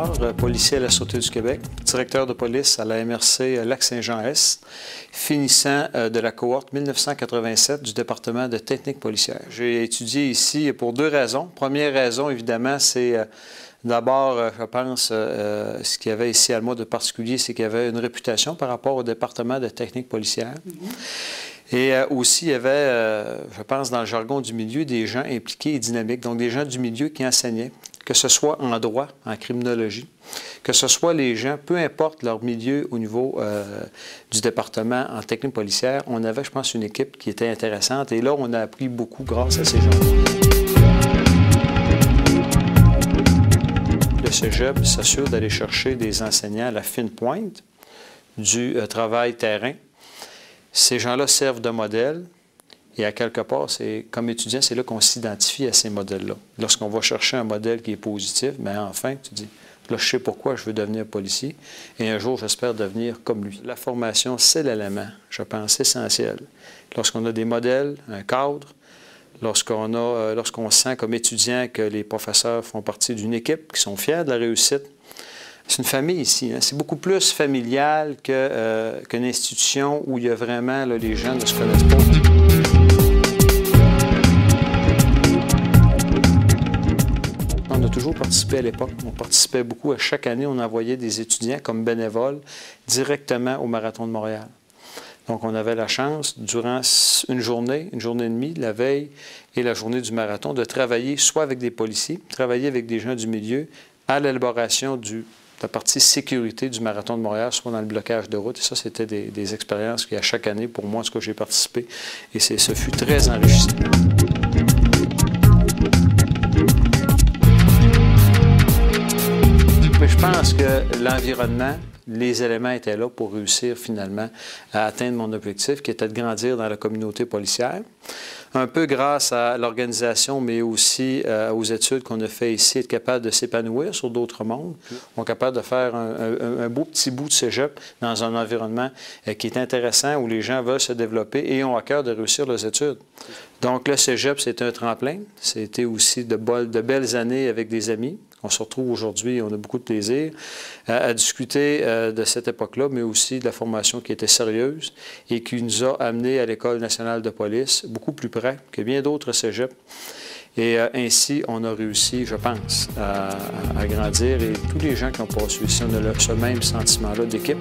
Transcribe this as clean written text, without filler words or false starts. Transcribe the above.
Bouchard, policier à la Sûreté du Québec, directeur de police à la MRC Lac-Saint-Jean-Est, finissant de la cohorte 1987 du département de technique policière. J'ai étudié ici pour deux raisons. Première raison, évidemment, c'est d'abord, je pense, ce qu'il y avait ici à Alma de particulier, c'est qu'il y avait une réputation par rapport au département de technique policière. Et aussi, il y avait, je pense, dans le jargon du milieu, des gens impliqués et dynamiques, donc des gens du milieu qui enseignaient, que ce soit en droit, en criminologie, que ce soit les gens, peu importe leur milieu au niveau du département en technique policière, on avait, je pense, une équipe qui était intéressante. Et là, on a appris beaucoup grâce à ces gens-là. Le cégep s'assure d'aller chercher des enseignants à la fine pointe du travail terrain. Ces gens-là servent de modèle et à quelque part, comme étudiant, c'est là qu'on s'identifie à ces modèles-là. Lorsqu'on va chercher un modèle qui est positif, bien enfin, tu dis, là, je sais pourquoi je veux devenir policier et un jour, j'espère devenir comme lui. La formation, c'est l'élément, je pense, essentiel. Lorsqu'on a des modèles, un cadre, lorsqu'on sent comme étudiant que les professeurs font partie d'une équipe, qui sont fiers de la réussite. C'est une famille ici. Hein? C'est beaucoup plus familial qu'une institution où il y a vraiment, là, les gens ne se connaissent pas. On a toujours participé à l'époque. On participait beaucoup. À chaque année, on envoyait des étudiants comme bénévoles directement au Marathon de Montréal. Donc, on avait la chance, durant une journée et demie, la veille et la journée du marathon, de travailler soit avec des policiers, travailler avec des gens du milieu à l'élaboration de la partie sécurité du Marathon de Montréal, soit dans le blocage de route. Et ça, c'était des expériences qui, à chaque année, pour moi, en tout cas, j'ai participé. Et ce fut très enrichissant. Mais je pense que l'environnement, les éléments étaient là pour réussir finalement à atteindre mon objectif, qui était de grandir dans la communauté policière. Un peu grâce à l'organisation, mais aussi aux études qu'on a fait ici, être capable de s'épanouir sur d'autres mondes. On est capable de faire un beau petit bout de cégep dans un environnement qui est intéressant, où les gens veulent se développer et ont à cœur de réussir leurs études. Donc le cégep, c'était un tremplin. C'était aussi de belles années avec des amis. On se retrouve aujourd'hui, on a beaucoup de plaisir à discuter de cette époque-là, mais aussi de la formation qui était sérieuse et qui nous a amenés à l'École nationale de police, beaucoup plus près que bien d'autres cégeps. Et ainsi, on a réussi, je pense, à grandir. Et tous les gens qui ont passé ici, on a ce même sentiment-là d'équipe.